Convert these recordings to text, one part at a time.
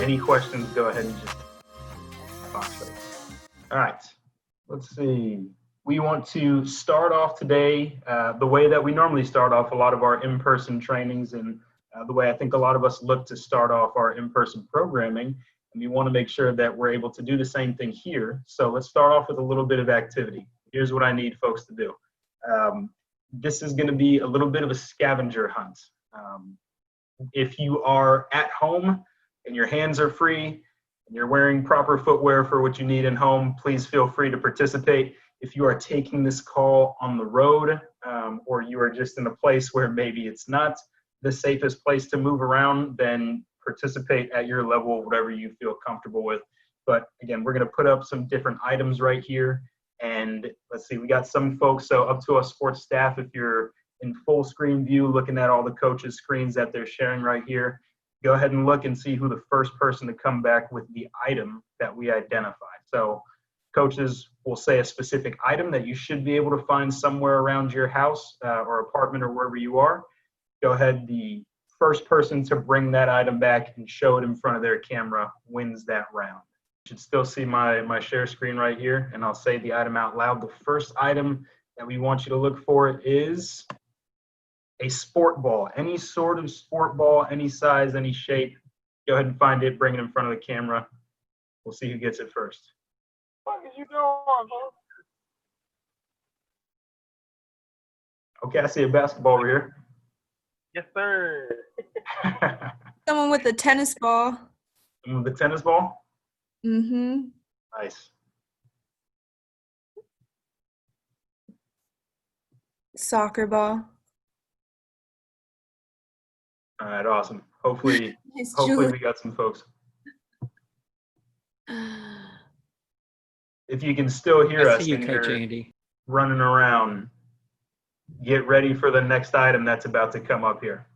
Any questions, go ahead and just box it. All right, let's see. We want to start off today the way that we normally start off a lot of our in-person trainings, and the way I think a lot of us look to start off our in-person programming. And we want to make sure that we're able to do the same thing here. So let's start off with a little bit of activity. Here's what I need folks to do. This is going to be a little bit of a scavenger hunt. If you are at home and your hands are free and you're wearing proper footwear for what you need in home, please feel free to participate. If you are taking this call on the road, or you are just in a place where maybe it's not the safest place to move around, then participate at your level, whatever you feel comfortable with. But again, we're going to put up some different items right here. And let's see, we got some folks, so up to us sports staff, if you're in full screen view looking at all the coaches' screens that they're sharing right here, go ahead and look and see who the first person to come back with the item that we identified. So coaches will say a specific item that you should be able to find somewhere around your house or apartment or wherever you are. Go ahead, the first person to bring that item back and show it in front of their camera wins that round. You should still see my share screen right here, and I'll say the item out loud. The first item that we want you to look for is a sport ball, any sort of sport ball, any size, any shape. Go ahead and find it, bring it in front of the camera. We'll see who gets it first. What are you doing, bro? Okay, I see a basketball over here. Yes, sir. Someone with a tennis ball. Someone with a tennis ball? Mm-hmm. Nice. Soccer ball. All right, awesome. Hopefully Nice, we Julie. got some folks. If you can still hear I us see you, and Coach you're Andy. running around, get ready for the next item that's about to come up here.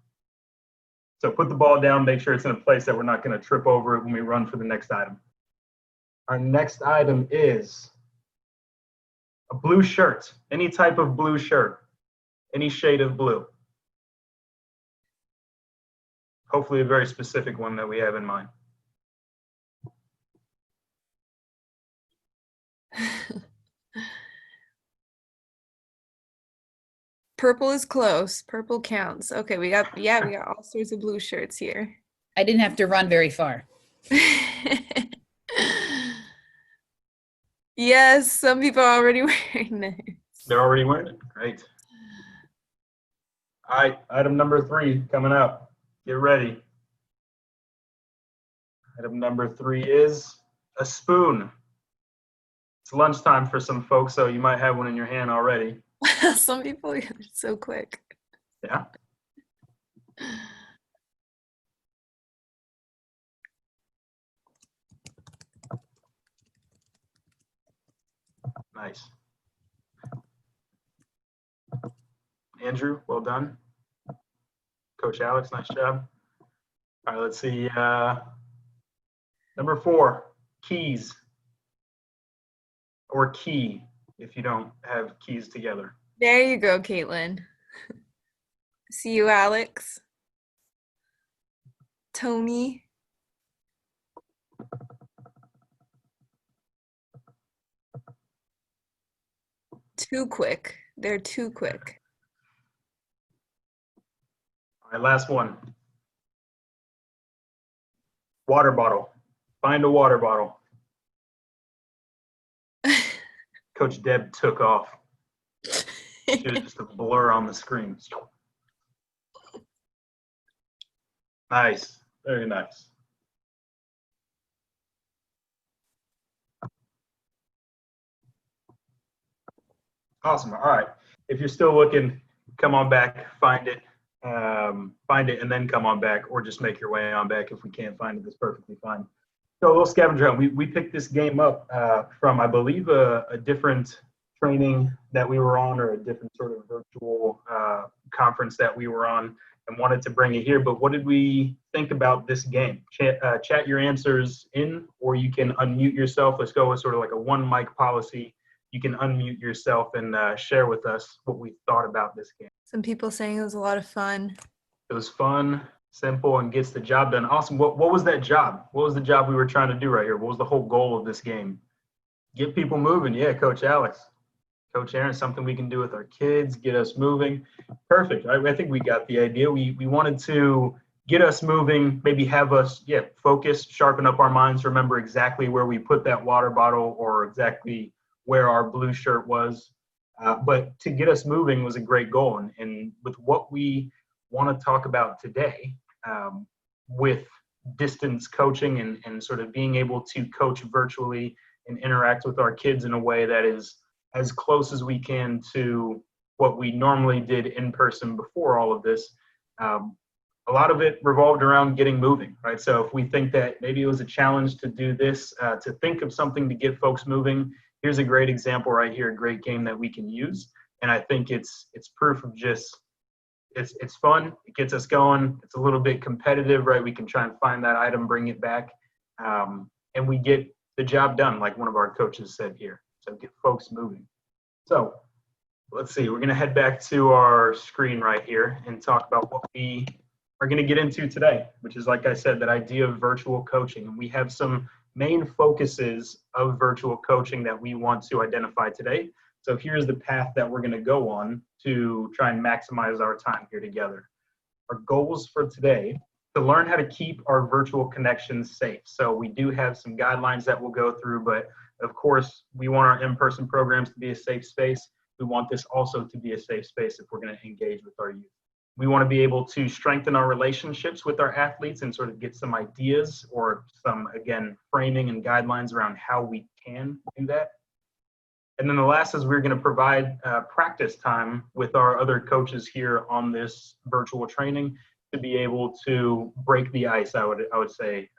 So put the ball down, make sure it's in a place that we're not going to trip over it when we run for the next item. Our next item is a blue shirt, any type of blue shirt, any shade of blue. Hopefully a very specific one that we have in mind. Purple is close. Purple counts. Okay, we got all sorts of blue shirts here. I didn't have to run very far. Yes, some people are already wearing this. They're already wearing it. Great. All right, item number 3 coming up. Get ready. Item number 3 is a spoon. It's lunchtime for some folks, so you might have one in your hand already. Some people are so quick. Yeah. Nice. Andrew, well done. Coach Alex, nice job. All right, let's see. Number 4, keys. Or key, if you don't have keys together. There you go, Caitlin. See you, Alex. Tony. Too quick. They're too quick. All right, last one. Water bottle. Find a water bottle. Coach Deb took off. She was just a blur on the screen. Nice. Very nice. Awesome. All right. If you're still looking, come on back, find it, and then come on back, or just make your way on back. If we can't find it, that's perfectly fine. So a little scavenger hunt. We picked this game up from, I believe, a different training that we were on, or a different sort of virtual conference that we were on, and wanted to bring it here. But what did we think about this game? Chat your answers in, or you can unmute yourself. Let's go with sort of like a one mic policy. You can unmute yourself and share with us what we thought about this game. Some people saying it was a lot of fun. It was fun. simple and gets the job done. Awesome. What was that job? What was the job we were trying to do right here? What was the whole goal of this game? Get people moving. Yeah, Coach Alex. Coach Aaron, something we can do with our kids, get us moving. Perfect. I think we got the idea. We wanted to get us moving, maybe have us, focus, sharpen up our minds, remember exactly where we put that water bottle or exactly where our blue shirt was. But to get us moving was a great goal. And with what we want to talk about today, with distance coaching and sort of being able to coach virtually and interact with our kids in a way that is as close as we can to what we normally did in person before all of this. A lot of it revolved around getting moving, right? So if we think that maybe it was a challenge to do this, to think of something to get folks moving, here's a great example right here, a great game that we can use. And I think it's proof of just, it's fun, it gets us going, it's a little bit competitive, right? We can try and find that item, bring it back, and we get the job done, like one of our coaches said here. So get folks moving. So let's see, we're going to head back to our screen right here and talk about what we are going to get into today, which is, like I said, that idea of virtual coaching. And we have some main focuses of virtual coaching that we want to identify today. So here's the path that we're going to go on to try and maximize our time here together. Our goals for today: to learn how to keep our virtual connections safe. So we do have some guidelines that we'll go through, but of course, we want our in-person programs to be a safe space. We want this also to be a safe space if we're going to engage with our youth. We want to be able to strengthen our relationships with our athletes and sort of get some ideas or some, again, framing and guidelines around how we can do that. And then the last is we're going to provide practice time with our other coaches here on this virtual training to be able to break the ice, I would say,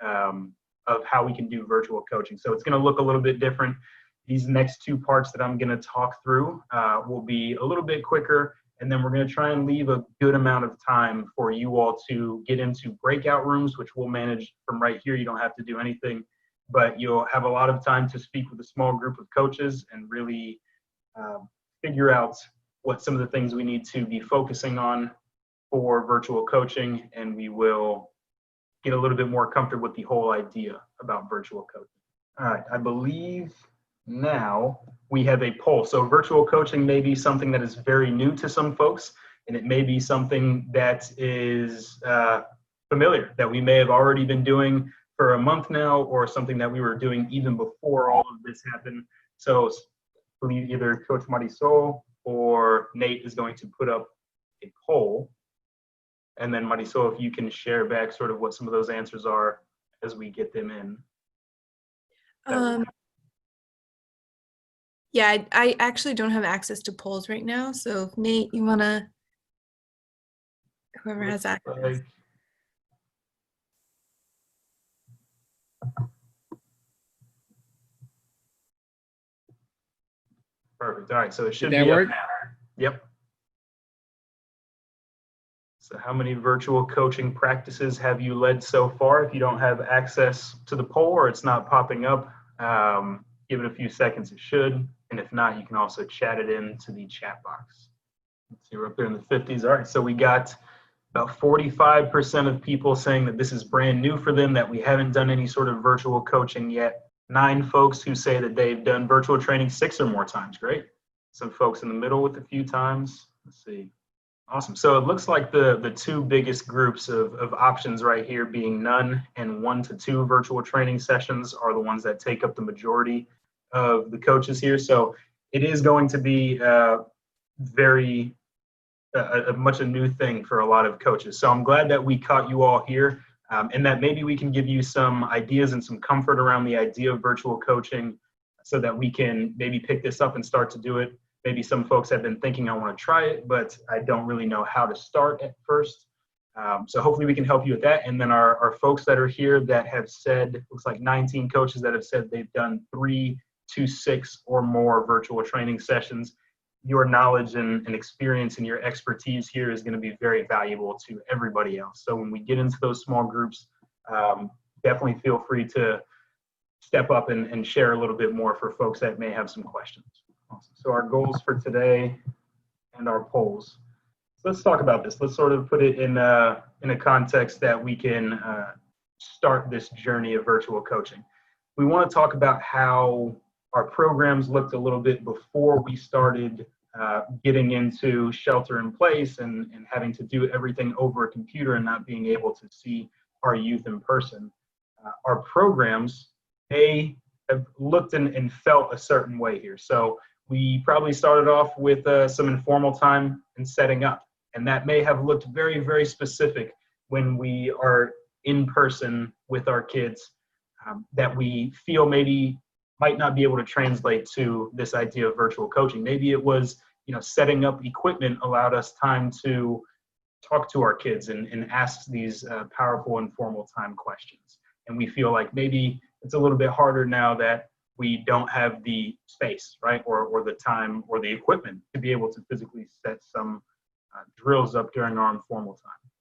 of how we can do virtual coaching. So it's going to look a little bit different. These next two parts that I'm going to talk through will be a little bit quicker, and then we're going to try and leave a good amount of time for you all to get into breakout rooms, which we'll manage from right here. You don't have to do anything, but you'll have a lot of time to speak with a small group of coaches and really figure out what some of the things we need to be focusing on for virtual coaching, and we will get a little bit more comfortable with the whole idea about virtual coaching. All right, I believe now we have a poll. So virtual coaching may be something that is very new to some folks, and it may be something that is familiar, that we may have already been doing for a month now, or something that we were doing even before all of this happened. So I believe either Coach Marisol or Nate is going to put up a poll. And then Marisol, if you can share back sort of what some of those answers are as we get them in. Yeah, I actually don't have access to polls right now. So if Nate, you want to, whoever has access. Perfect. All right, so it should Did that be work? up now. Yep. So how many virtual coaching practices have you led so far? If you don't have access to the poll or it's not popping up, give it a few seconds, it should. And if not, you can also chat it into the chat box. Let's see, we're up there in the 50s. All right, so we got about 45% of people saying that this is brand new for them, that we haven't done any sort of virtual coaching yet. 9 folks who say that they've done virtual training 6 or more times. Great. Some folks in the middle with a few times. Let's see. Awesome. So it looks like the two biggest groups of options right here, being none and 1 to 2 virtual training sessions, are the ones that take up the majority of the coaches here. So it is going to be very much a new thing for a lot of coaches. So I'm glad that we caught you all here, and that maybe we can give you some ideas and some comfort around the idea of virtual coaching so that we can maybe pick this up and start to do it. Maybe some folks have been thinking, I want to try it, but I don't really know how to start at first. So hopefully we can help you with that. And then our folks that are here that have said, looks like 19 coaches that have said they've done 3 to 6 or more virtual training sessions. Your knowledge and experience and your expertise here is going to be very valuable to everybody else. So when we get into those small groups, definitely feel free to step up and share a little bit more for folks that may have some questions. Awesome. So our goals for today and our polls. let's talk about this. Let's sort of put it in a context that we can start this journey of virtual coaching. We want to talk about how our programs looked a little bit before we started getting into shelter in place and having to do everything over a computer and not being able to see our youth in person. Our programs, they have looked and felt a certain way here. So we probably started off with some informal time and setting up. And that may have looked very, very specific when we are in person with our kids that we feel maybe might not be able to translate to this idea of virtual coaching. Maybe it was, setting up equipment allowed us time to talk to our kids and ask these powerful informal time questions. And we feel like maybe it's a little bit harder now that we don't have the space, right, or the time or the equipment to be able to physically set some drills up during our informal time.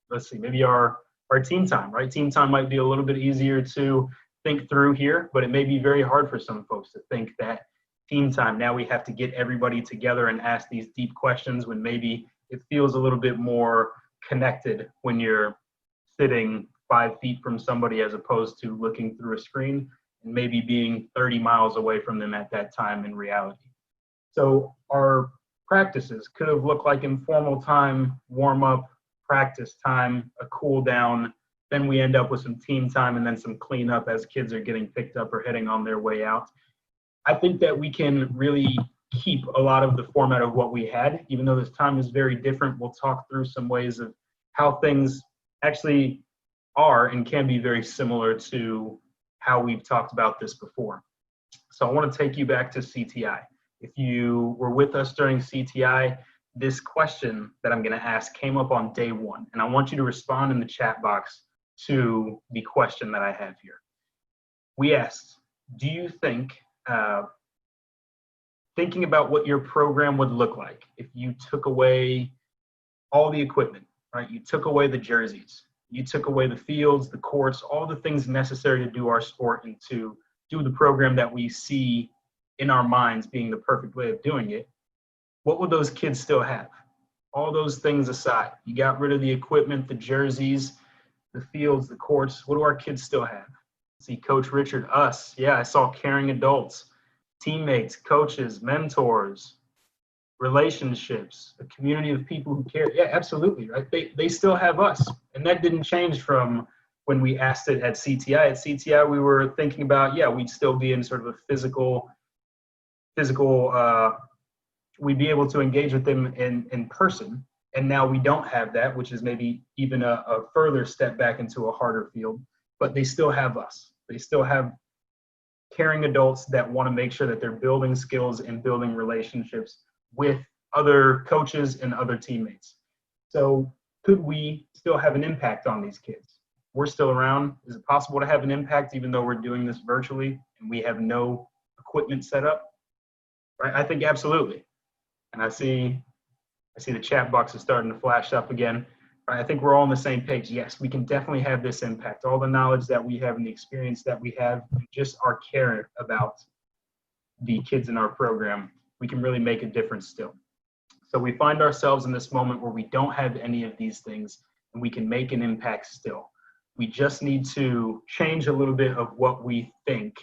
Let's see, maybe our team time, right? Team time might be a little bit easier to think through here, but it may be very hard for some folks to think that team time, now we have to get everybody together and ask these deep questions when maybe it feels a little bit more connected when you're sitting 5 feet from somebody as opposed to looking through a screen and maybe being 30 miles away from them at that time in reality. So our practices could have looked like informal time, warm up, practice time, a cool down. Then we end up with some team time and then some cleanup as kids are getting picked up or heading on their way out. I think that we can really keep a lot of the format of what we had, even though this time is very different. We'll talk through some ways of how things actually are and can be very similar to how we've talked about this before. So I want to take you back to CTI. If you were with us during CTI, this question that I'm going to ask came up on day 1, and I want you to respond in the chat box to the question that I have here. We asked, do you think, thinking about what your program would look like if you took away all the equipment, right? You took away the jerseys, you took away the fields, the courts, all the things necessary to do our sport and to do the program that we see in our minds being the perfect way of doing it, what would those kids still have? All those things aside, you got rid of the equipment, the jerseys, the fields, the courts. What do our kids still have? See, Coach Richard, us. Yeah, I saw caring adults, teammates, coaches, mentors, relationships, a community of people who care. Yeah, absolutely, right? They still have us. And that didn't change from when we asked it at CTI. At CTI, we were thinking about, yeah, we'd still be in sort of a physical, we'd be able to engage with them in person. And now we don't have that, which is maybe even a further step back into a harder field, but they still have us. They still have caring adults that want to make sure that they're building skills and building relationships with other coaches and other teammates. So could we still have an impact on these kids? We're still around. Is it possible to have an impact even though we're doing this virtually and we have no equipment set up? Right? I think absolutely. And I see the chat box is starting to flash up again. Right? I think we're all on the same page. Yes, we can definitely have this impact. All the knowledge that we have and the experience that we have, and just our care about the kids in our program, we can really make a difference still. So we find ourselves in this moment where we don't have any of these things and we can make an impact still. We just need to change a little bit of what we think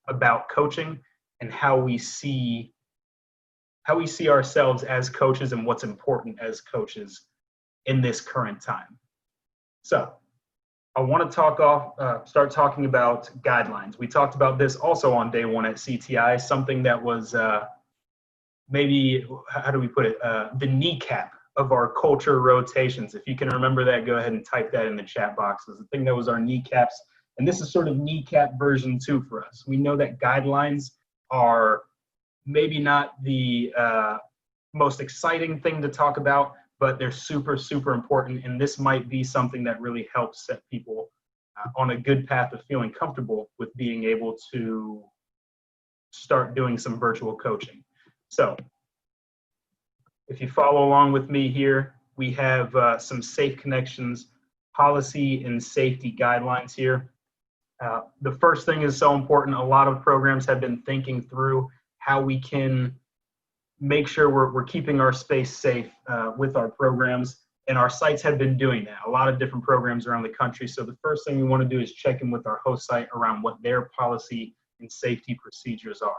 about coaching and how we see ourselves as coaches and what's important as coaches in this current time. So I want to start talking about guidelines. We talked about this also on day 1 at CTI, something that was maybe, how do we put it, the kneecap of our culture rotations. If you can remember that, go ahead and type that in the chat box. It's the thing that was our kneecaps. And this is sort of kneecap version 2 for us. We know that guidelines are maybe not the most exciting thing to talk about, but they're super, super important. And this might be something that really helps set people on a good path of feeling comfortable with being able to start doing some virtual coaching. So if you follow along with me here, we have some Safe Connections policy and safety guidelines here. The first thing is so important. A lot of programs have been thinking through how we can make sure we're keeping our space safe with our programs. And our sites have been doing that. A lot of different programs around the country. So the first thing we want to do is check in with our host site around what their policy and safety procedures are.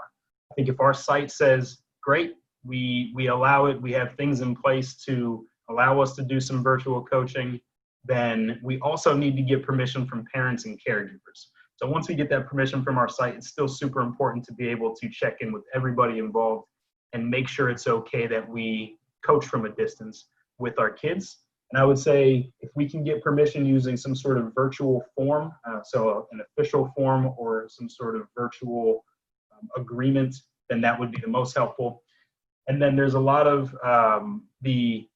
I think if our site says, great, we allow it, we have things in place to allow us to do some virtual coaching, then we also need to get permission from parents and caregivers. So once we get that permission from our site, it's still super important to be able to check in with everybody involved and make sure it's okay that we coach from a distance with our kids. And I would say if we can get permission using some sort of virtual form, so an official form or some sort of virtual agreement, then that would be the most helpful. And then there's a lot of the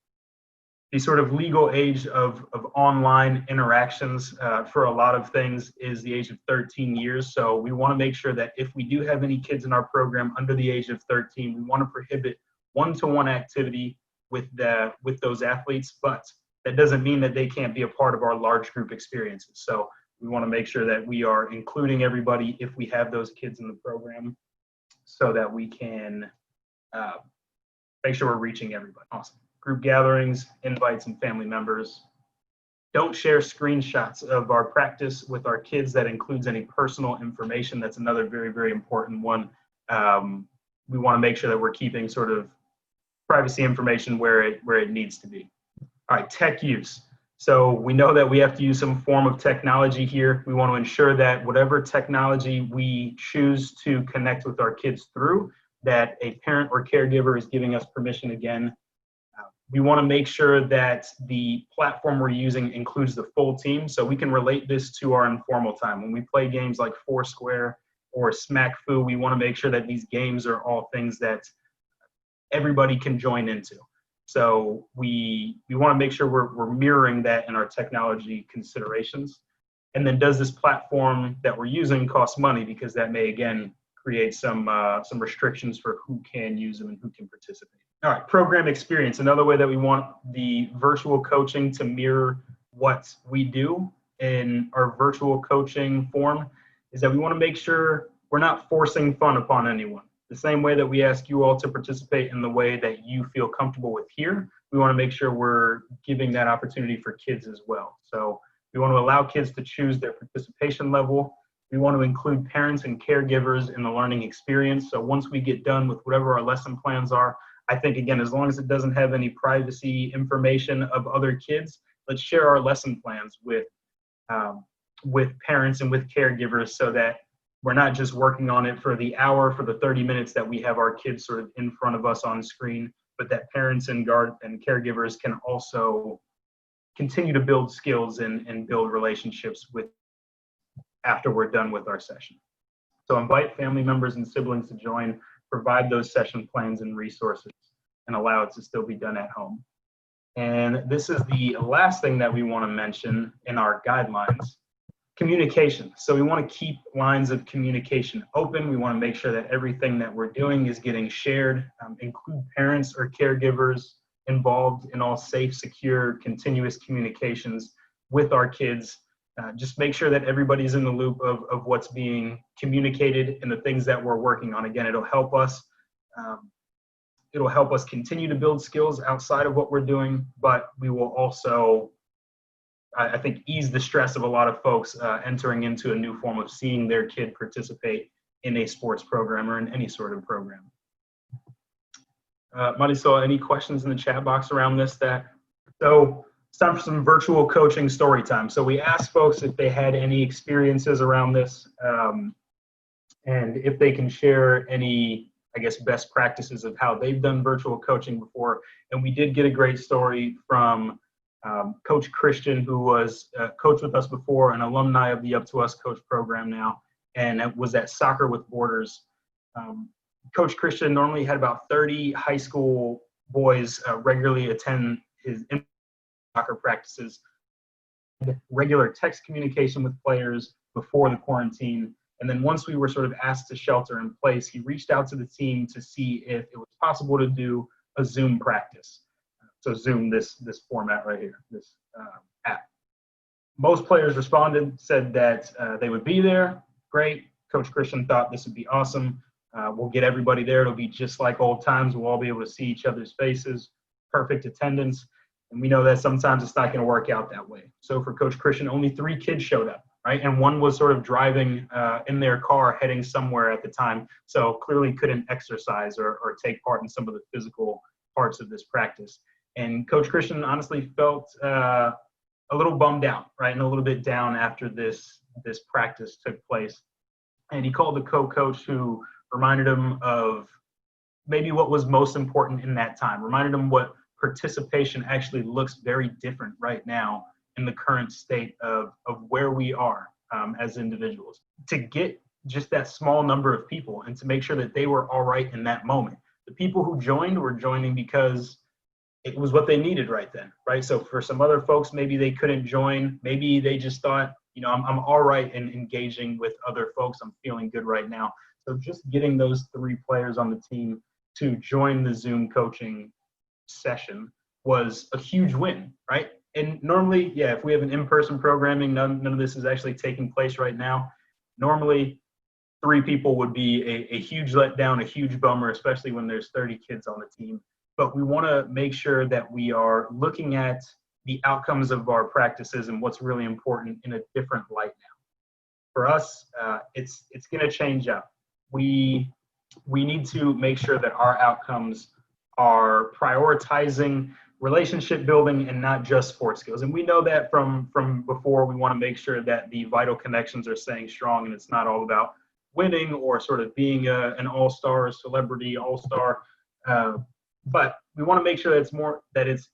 sort of legal age of online interactions for a lot of things is the age of 13 years. So we want to make sure that if we do have any kids in our program under the age of 13, we want to prohibit one-to-one activity with those athletes, but that doesn't mean that they can't be a part of our large group experiences. So we want to make sure that we are including everybody if we have those kids in the program so that we can make sure we're reaching everybody. Awesome. Group gatherings, invites, and family members. Don't share screenshots of our practice with our kids that includes any personal information. That's another very, very important one. We want to make sure that we're keeping sort of privacy information where it needs to be. All right, tech use. So we know that we have to use some form of technology here. We want to ensure that whatever technology we choose to connect with our kids through, that a parent or caregiver is giving us permission again. We want to make sure that the platform we're using includes the full team, so we can relate this to our informal time. When we play games like Foursquare or Smack Fu, we want to make sure that these games are all things that everybody can join into. So we want to make sure we're mirroring that in our technology considerations. And then does this platform that we're using cost money? Because that may, again, create some restrictions for who can use them and who can participate. All right, program experience. Another way that we want the virtual coaching to mirror what we do in our virtual coaching form is that we want to make sure we're not forcing fun upon anyone. The same way that we ask you all to participate in the way that you feel comfortable with here, we want to make sure we're giving that opportunity for kids as well. So we want to allow kids to choose their participation level. We want to include parents and caregivers in the learning experience. So once we get done with whatever our lesson plans are, I think, again, as long as it doesn't have any privacy information of other kids, let's share our lesson plans with parents and with caregivers so that we're not just working on it for the hour, for the 30 minutes that we have our kids sort of in front of us on screen, but that parents and caregivers can also continue to build skills and build relationships with after we're done with our session. So invite family members and siblings to join, provide those session plans and resources, and allow it to still be done at home. And this is the last thing that we want to mention in our guidelines. Communication. So we want to keep lines of communication open. We want to make sure that everything that we're doing is getting shared, include parents or caregivers involved in all safe, secure, continuous communications with our kids. Just make sure that everybody's in the loop of what's being communicated and the things that we're working on. Again, it'll help us continue to build skills outside of what we're doing, but we will also, I think, ease the stress of a lot of folks entering into a new form of seeing their kid participate in a sports program or in any sort of program. Marisol, any questions in the chat box around this? So it's time for some virtual coaching story time. So we asked folks if they had any experiences around this and if they can share any, I guess, best practices of how they've done virtual coaching before. And we did get a great story from Coach Christian, who was coach with us before, an alumni of the Up to Us coach program now, and it was at Soccer with Borders. Coach Christian normally had about 30 high school boys regularly attend his soccer practices, regular text communication with players before the quarantine. And then once we were sort of asked to shelter in place, he reached out to the team to see if it was possible to do a Zoom practice. So Zoom, this format right here, this app. Most players responded, said that they would be there. Great. Coach Christian thought this would be awesome. We'll get everybody there. It'll be just like old times. We'll all be able to see each other's faces, perfect attendance. And we know that sometimes it's not going to work out that way. So for Coach Christian, only 3 kids showed up, right? And one was sort of driving in their car heading somewhere at the time. So clearly couldn't exercise or take part in some of the physical parts of this practice. And Coach Christian honestly felt a little bummed out, right? And a little bit down after this practice took place. And he called the co-coach who reminded him of maybe what was most important in that time, reminded him what participation actually looks very different right now in the current state of where we are as individuals. To get just that small number of people and to make sure that they were all right in that moment. The people who joined were joining because it was what they needed right then, right? So for some other folks, maybe they couldn't join. Maybe they just thought, I'm all right in engaging with other folks. I'm feeling good right now. So just getting those 3 players on the team to join the Zoom coaching session was a huge win, right? And normally, if we have an in-person programming, none of this is actually taking place right now. Normally, 3 people would be a huge letdown, a huge bummer, especially when there's 30 kids on the team. But we want to make sure that we are looking at the outcomes of our practices and what's really important in a different light now. For us, it's going to change up. We need to make sure that our outcomes are prioritizing relationship building and not just sports skills. And we know that from before. We want to make sure that the vital connections are staying strong and it's not all about winning or sort of being an all-star, celebrity all-star. But we want to make sure that it's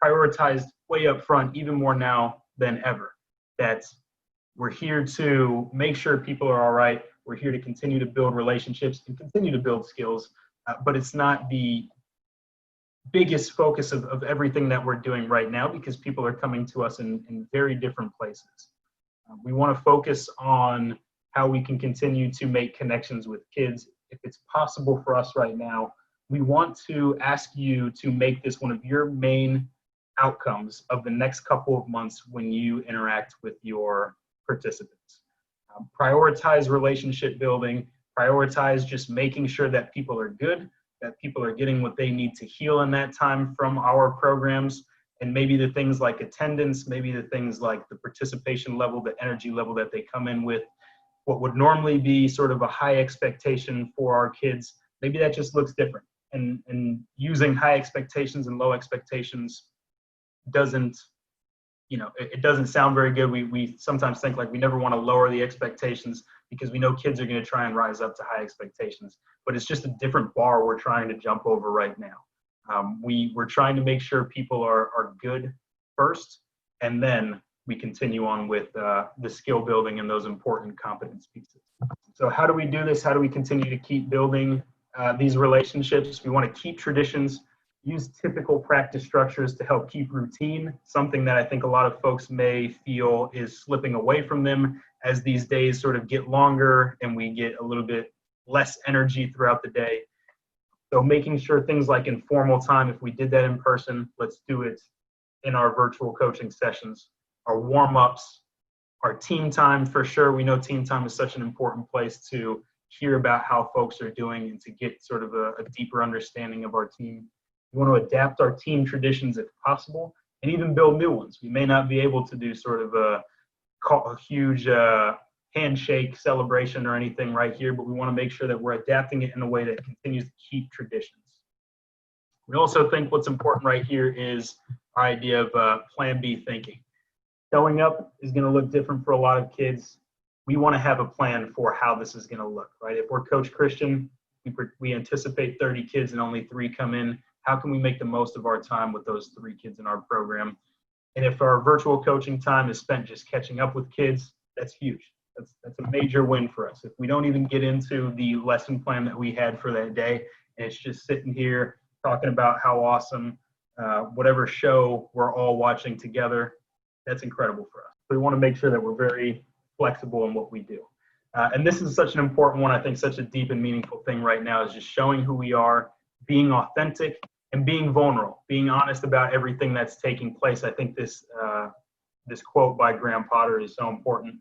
prioritized way up front, even more now than ever. That we're here to make sure people are all right. We're here to continue to build relationships and continue to build skills, but it's not the biggest focus of everything that we're doing right now because people are coming to us in very different places. We want to focus on how we can continue to make connections with kids. If it's possible for us right now, we want to ask you to make this one of your main outcomes of the next couple of months when you interact with your participants. Prioritize relationship building, prioritize just making sure that people are good, that people are getting what they need to heal in that time from our programs, and maybe the things like attendance, maybe the things like the participation level, the energy level that they come in with, what would normally be sort of a high expectation for our kids, maybe that just looks different. And using high expectations and low expectations doesn't, it doesn't sound very good. We sometimes think like we never want to lower the expectations because we know kids are going to try and rise up to high expectations, but it's just a different bar we're trying to jump over right now. We're trying to make sure people are good first, and then we continue on with the skill building and those important competence pieces. So how do we do this? How do we continue to keep building these relationships? We want to keep traditions, use typical practice structures to help keep routine, something that I think a lot of folks may feel is slipping away from them as these days sort of get longer and we get a little bit less energy throughout the day. So making sure things like informal time, if we did that in person, let's do it in our virtual coaching sessions. Our warm-ups, our team time for sure. We know team time is such an important place to hear about how folks are doing and to get sort of a deeper understanding of our team. We want to adapt our team traditions if possible and even build new ones. We may not be able to do sort of a huge handshake celebration or anything right here, but we want to make sure that we're adapting it in a way that continues to keep traditions. We also think what's important right here is our idea of plan B thinking. Showing up is going to look different for a lot of kids. We want to have a plan for how this is going to look, right? If we're Coach Christian, we anticipate 30 kids and only 3 come in. How can we make the most of our time with those 3 kids in our program? And if our virtual coaching time is spent just catching up with kids, that's huge. That's a major win for us. If we don't even get into the lesson plan that we had for that day, and it's just sitting here talking about how awesome whatever show we're all watching together, that's incredible for us. We want to make sure that we're very flexible in what we do. And this is such an important one, I think such a deep and meaningful thing right now is just showing who we are, being authentic, and being vulnerable, being honest about everything that's taking place. I think this quote by Graham Potter is so important.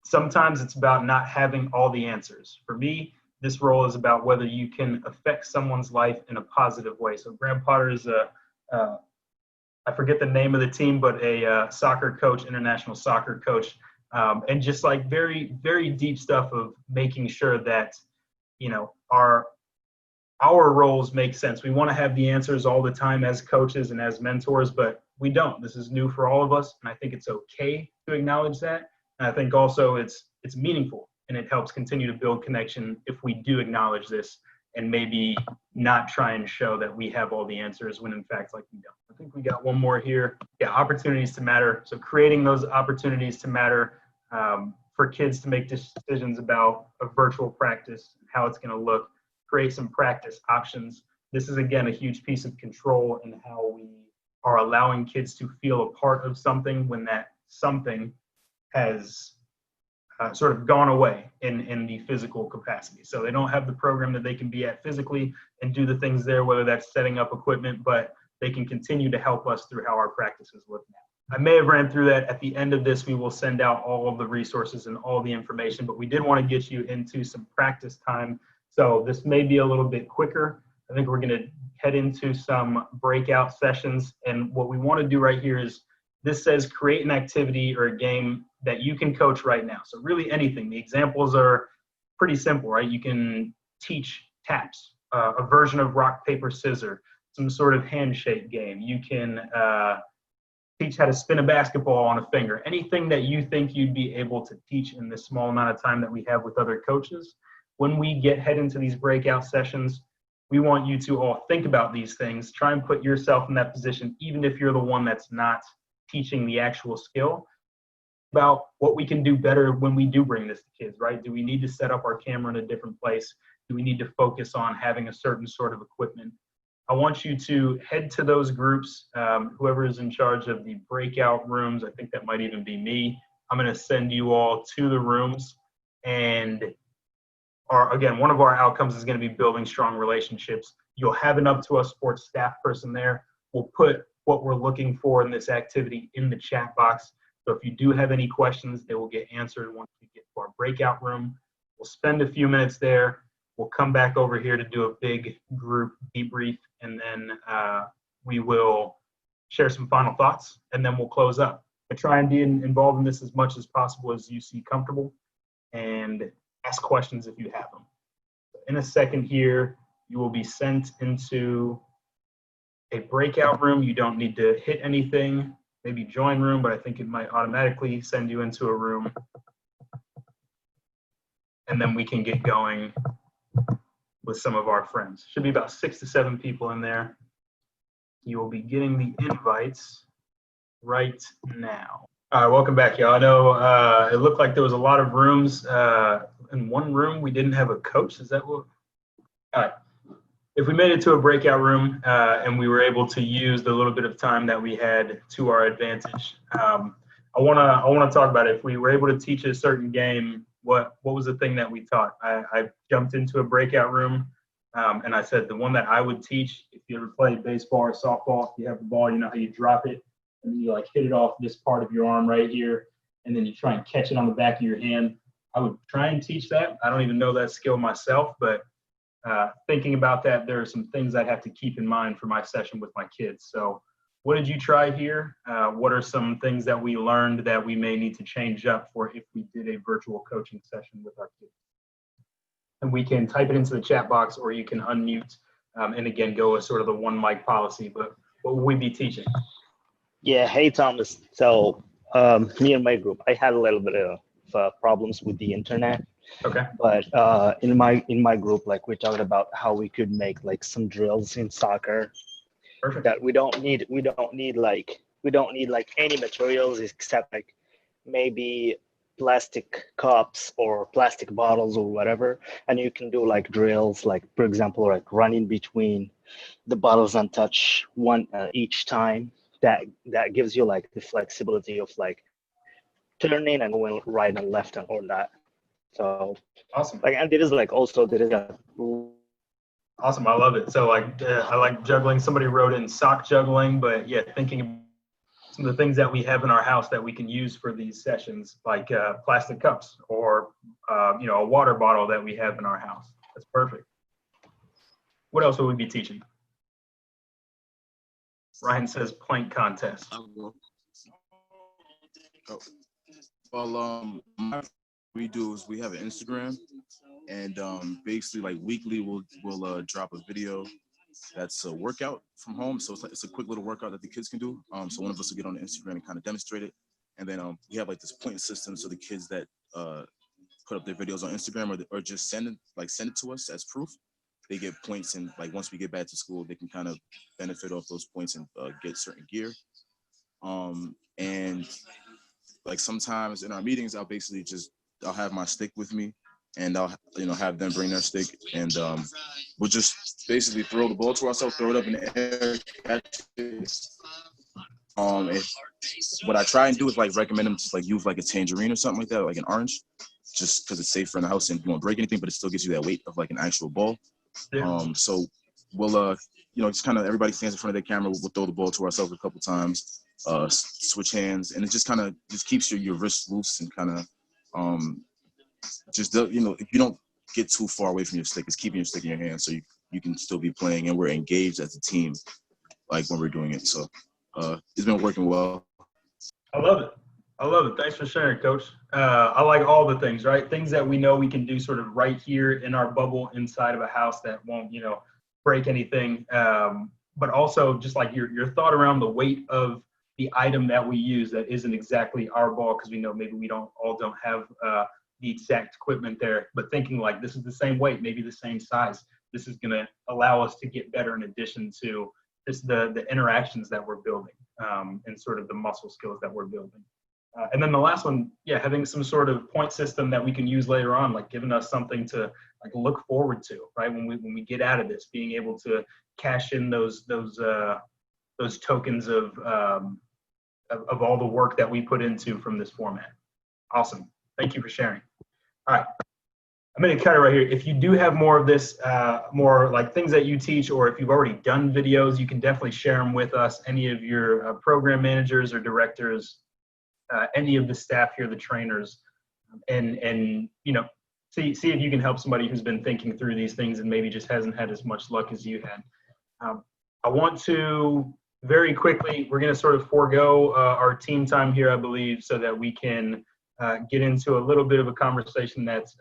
sometimes it's about not having all the answers. For me, this role is about whether you can affect someone's life in a positive way. So Graham Potter is I forget the name of the team, but a soccer coach, international soccer coach, and just like very, very deep stuff of making sure that, you know, our roles make sense. We want to have the answers all the time as coaches and as mentors, but we don't. This is new for all of us, and I think it's okay to acknowledge that. And I think also it's meaningful, and it helps continue to build connection if we do acknowledge this and maybe not try and show that we have all the answers when in fact, like, we don't. I think we got one more here. Yeah, opportunities to matter. So creating those opportunities to matter for kids to make decisions about a virtual practice, how it's going to look, create some practice options. This is, again, a huge piece of control in how we are allowing kids to feel a part of something when that something has sort of gone away in the physical capacity. So they don't have the program that they can be at physically and do the things there, whether that's setting up equipment, but they can continue to help us through how our practices look now. I may have ran through that. At the end of this, we will send out all of the resources and all the information, but we did want to get you into some practice time. So this may be a little bit quicker. I think we're going to head into some breakout sessions. And what we want to do right here is, this says create an activity or a game that you can coach right now. So really anything. The examples are pretty simple, right? You can teach taps, a version of rock, paper, scissors, some sort of handshake game. You can teach how to spin a basketball on a finger. Anything that you think you'd be able to teach in this small amount of time that we have with other coaches. When we head into these breakout sessions, we want you to all think about these things. Try and put yourself in that position, even if you're the one that's not teaching the actual skill, about what we can do better when we do bring this to kids, right? Do we need to set up our camera in a different place? Do we need to focus on having a certain sort of equipment? I want you to head to those groups. Whoever is in charge of the breakout rooms, I think that might even be me. I'm going to send you all to the rooms. And again, one of our outcomes is going to be building strong relationships. You'll have an Up to Us Sports staff person there. We'll put what we're looking for in this activity in the chat box. So if you do have any questions, they will get answered once we get to our breakout room. We'll spend a few minutes there. We'll come back over here to do a big group debrief, and then we will share some final thoughts, and then we'll close up. I try and be involved in this as much as possible as you see comfortable, and ask questions if you have them. In a second here, you will be sent into a breakout room. You don't need to hit anything, maybe join room, but I think it might automatically send you into a room. And then we can get going with some of our friends. Should be about 6 to 7 people in there. You will be getting the invites right now. All right, welcome back, y'all. I know it looked like there was a lot of rooms. In one room, we didn't have a coach. Is that what? All right. If we made it to a breakout room and we were able to use the little bit of time that we had to our advantage, I want to talk about it. If we were able to teach a certain game, what was the thing that we taught? I jumped into a breakout room and I said the one that I would teach, if you ever played baseball or softball, if you have the ball, you know how you drop it and then you like hit it off this part of your arm right here, and then you try and catch it on the back of your hand. I would try and teach that. I don't even know that skill myself, but thinking about that, there are some things I'd have to keep in mind for my session with my kids. So what did you try here? What are some things that we learned that we may need to change up for if we did a virtual coaching session with our kids? And we can type it into the chat box, or you can unmute and again, go with sort of the one mic policy, but what will we be teaching? Yeah, hey Thomas. So me and my group, I had a little bit of problems with the internet. Okay. But in my group, like we talked about how we could make like some drills in soccer. Perfect. That we don't need like any materials except like maybe plastic cups or plastic bottles or whatever, and you can do like drills, like for example, like running between the bottles and touch one each time. That gives you like the flexibility of like turning and going right and left and all that. So awesome. Like, and there is a awesome. I love it. So like I like juggling. Somebody wrote in sock juggling, but yeah, thinking some of the things that we have in our house that we can use for these sessions, like plastic cups or a water bottle that we have in our house. That's perfect. What else will we be teaching? Ryan says plank contest. Oh, well, what we do is we have an Instagram, and basically like weekly we'll drop a video that's a workout from home. So it's a quick little workout that the kids can do. So one of us will get on the Instagram and kind of demonstrate it, and then we have like this point system, so the kids that put up their videos on Instagram or just send it to us as proof, they get points, and like once we get back to school, they can kind of benefit off those points and get certain gear. And like sometimes in our meetings, I'll have my stick with me, and I'll have them bring their stick, and we'll just basically throw the ball to ourselves, throw it up in the air, catch it. What I try and do is like recommend them to like use like a tangerine or something like that, like an orange, just because it's safer in the house and you won't break anything, but it still gives you that weight of like an actual ball. Yeah. So we'll just kind of everybody stands in front of their camera. We'll throw the ball to ourselves a couple times, switch hands, and it just kind of keeps your wrist loose and kind of if you don't get too far away from your stick, it's keeping your stick in your hand so you can still be playing, and we're engaged as a team like when we're doing it. So it's been working well. I love it. Thanks for sharing, Coach. I like all the things, right? Things that we know we can do sort of right here in our bubble inside of a house that won't, break anything. But also just like your thought around the weight of the item that we use that isn't exactly our ball, because we know maybe we don't have the exact equipment there, but thinking like this is the same weight, maybe the same size. This is going to allow us to get better in addition to just the interactions that we're building and sort of the muscle skills that we're building. And then the last one, having some sort of point system that we can use later on, like giving us something to like look forward to, right? When we get out of this, being able to cash in those tokens of all the work that we put into from this format. Awesome. Thank you for sharing. All right. I'm going to cut it right here. If you do have more of this, more like things that you teach, or if you've already done videos, you can definitely share them with us. Any of your program managers or directors, any of the staff here, the trainers, and see if you can help somebody who's been thinking through these things and maybe just hasn't had as much luck as you had. I want to very quickly, we're going to sort of forego our team time here, I believe, so that we can get into a little bit of a conversation that's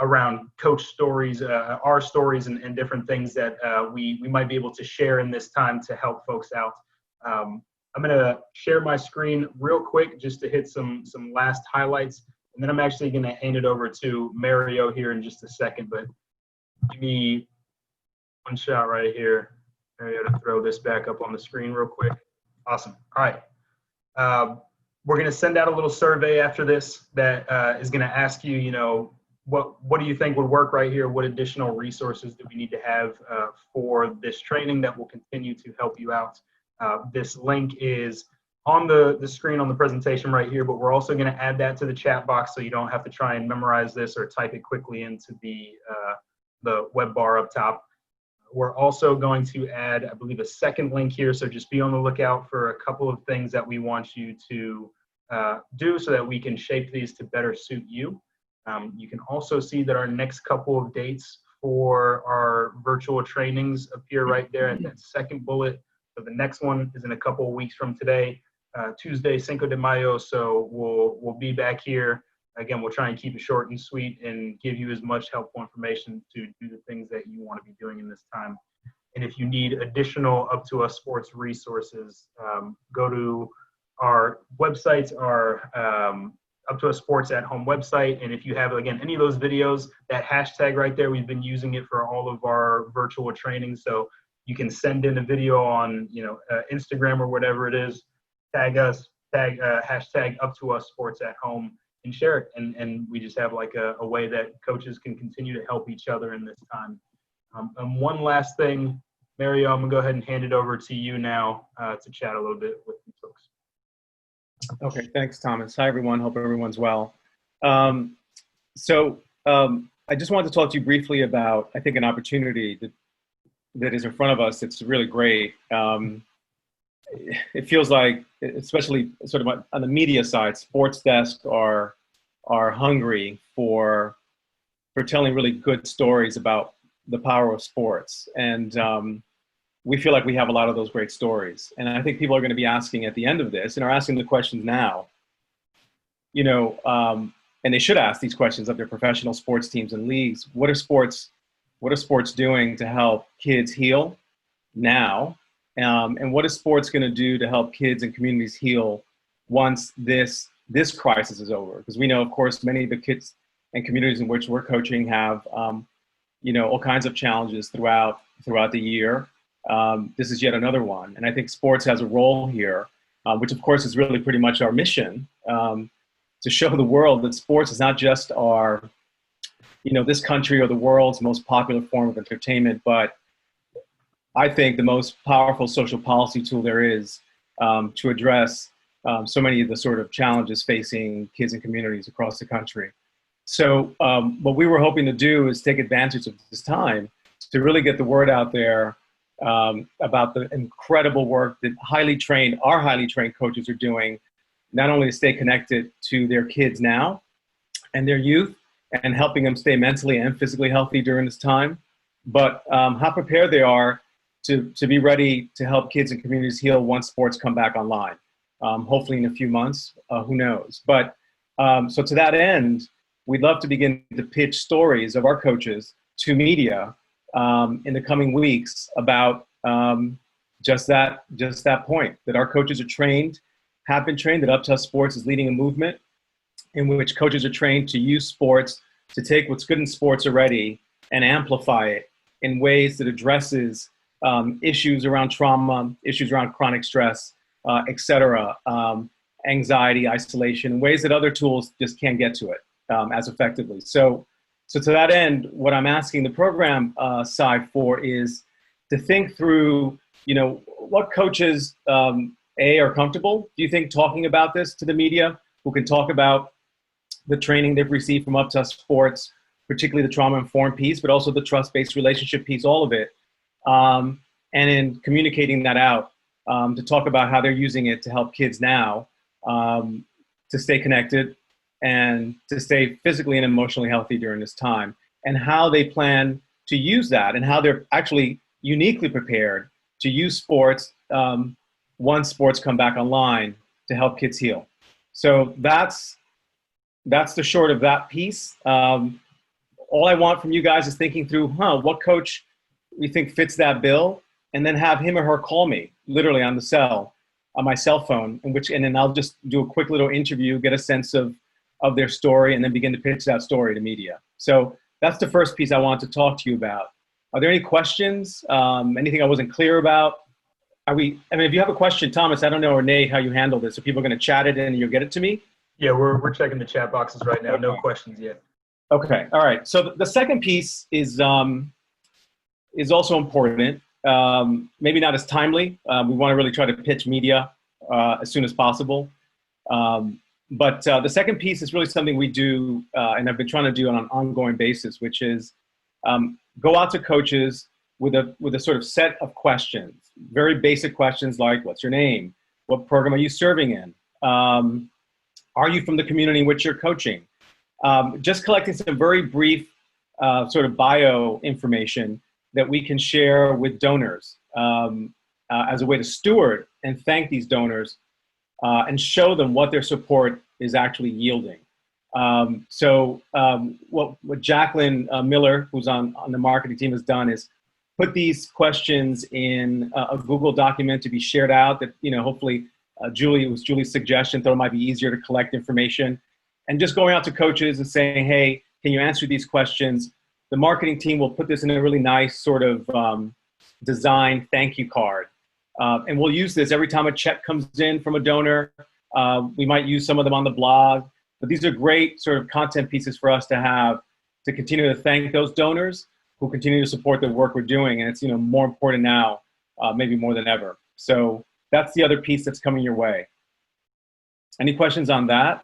around coach stories, our stories, and different things that we might be able to share in this time to help folks out. I'm going to share my screen real quick just to hit some last highlights, and then I'm actually going to hand it over to Mario here in just a second, but give me one shot right here. Mario, to throw this back up on the screen real quick. Awesome. All right. We're going to send out a little survey after this that is going to ask you, what do you think would work right here? What additional resources do we need to have for this training that will continue to help you out? This link is on the screen on the presentation right here, but we're also going to add that to the chat box so you don't have to try and memorize this or type it quickly into the web bar up top. We're also going to add, I believe, a second link here, so just be on the lookout for a couple of things that we want you to do so that we can shape these to better suit you. You can also see that our next couple of dates for our virtual trainings appear right there at that second bullet. So the next one is in a couple of weeks from today, Tuesday, Cinco de Mayo. So we'll be back here. Again, we'll try and keep it short and sweet and give you as much helpful information to do the things that you want to be doing in this time. And if you need additional Up to Us Sports resources, go to our websites, our Up to Us Sports at Home website. And if you have, again, any of those videos, that hashtag right there, we've been using it for all of our virtual trainings. So you can send in a video on, Instagram or whatever it is, tag us, hashtag Up to Us Sports at Home, and share it. And we just have like a way that coaches can continue to help each other in this time. And one last thing, Mario, I'm gonna go ahead and hand it over to you now to chat a little bit with you folks. Okay, thanks, Thomas. Hi, everyone. Hope everyone's well. I just wanted to talk to you briefly about, I think, an opportunity that is in front of us. It's really great. it feels like, especially sort of on the media side, sports desks are hungry for telling really good stories about the power of sports. And we feel like we have a lot of those great stories. And I think people are going to be asking at the end of this, and are asking the questions now, and they should ask these questions of their professional sports teams and leagues. What are sports doing to help kids heal now? And what is sports going to do to help kids and communities heal once this crisis is over? Because we know, of course, many of the kids and communities in which we're coaching have, all kinds of challenges throughout the year. This is yet another one. And I think sports has a role here, which of course is really pretty much our mission, to show the world that sports is not just this country or the world's most popular form of entertainment, but I think the most powerful social policy tool there is to address so many of the sort of challenges facing kids and communities across the country. So what we were hoping to do is take advantage of this time to really get the word out there about the incredible work that our highly trained coaches are doing, not only to stay connected to their kids now and their youth and helping them stay mentally and physically healthy during this time, but how prepared they are to be ready to help kids and communities heal once sports come back online. Hopefully in a few months, who knows? But so to that end, we'd love to begin to pitch stories of our coaches to media in the coming weeks about just that point, that our coaches have been trained, that Up to Us Sports is leading a movement in which coaches are trained to use sports to take what's good in sports already and amplify it in ways that addresses issues around trauma, issues around chronic stress, et cetera, anxiety, isolation, in ways that other tools just can't get to it as effectively. So to that end, what I'm asking the program side for is to think through, what coaches, are comfortable, do you think, talking about this to the media, who can talk about the training they've received from Up to Us Sports, particularly the trauma-informed piece, but also the trust-based relationship piece, all of it, and in communicating that out, to talk about how they're using it to help kids now to stay connected and to stay physically and emotionally healthy during this time, and how they plan to use that, and how they're actually uniquely prepared to use sports once sports come back online to help kids heal. So that's the short of that piece. All I want from you guys is thinking through, what coach we think fits that bill, and then have him or her call me literally on the cell, on my cell phone, and then I'll just do a quick little interview, get a sense of their story, and then begin to pitch that story to media. So that's the first piece I want to talk to you about. Are there any questions? Anything I wasn't clear about? If you have a question, Thomas, I don't know, or Nate, how you handle this. Are people going to chat it in and you'll get it to me? Yeah, we're checking the chat boxes right now. No questions yet. Okay, all right. So the second piece is also important. Maybe not as timely. We want to really try to pitch media as soon as possible. But the second piece is really something we do, and I've been trying to do on an ongoing basis, which is go out to coaches with a sort of set of questions, very basic questions like, what's your name? What program are you serving in? Are you from the community in which you're coaching? Just collecting some very brief sort of bio information that we can share with donors as a way to steward and thank these donors and show them what their support is actually yielding. So what Jacqueline Miller, who's on the marketing team, has done is put these questions in a Google document to be shared out that, hopefully Julie's suggestion, thought it might be easier to collect information, and just going out to coaches and saying, hey, can you answer these questions? The marketing team will put this in a really nice sort of design thank you card. And we'll use this every time a check comes in from a donor. We might use some of them on the blog, but these are great sort of content pieces for us to have to continue to thank those donors who continue to support the work we're doing. And it's, more important now, maybe more than ever. So that's the other piece that's coming your way. Any questions on that?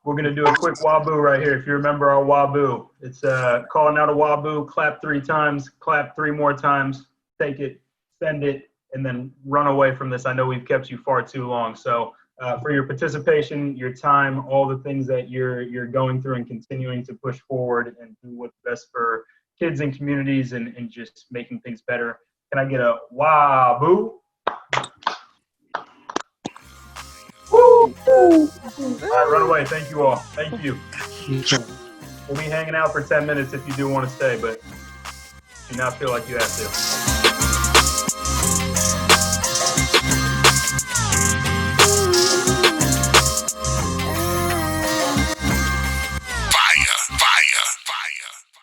We're going to do a quick waboo right here. If you remember our waboo, it's calling out a waboo, clap 3 times, clap 3 more times, take it, send it, and then run away from this. I know we've kept you far too long. So for your participation, your time, all the things that you're going through and continuing to push forward and do what's best for kids and communities and just making things better. Can I get a wow, boo? Woo! All right, run away. Thank you all. Thank you. We'll be hanging out for 10 minutes if you do want to stay, but do not feel like you have to.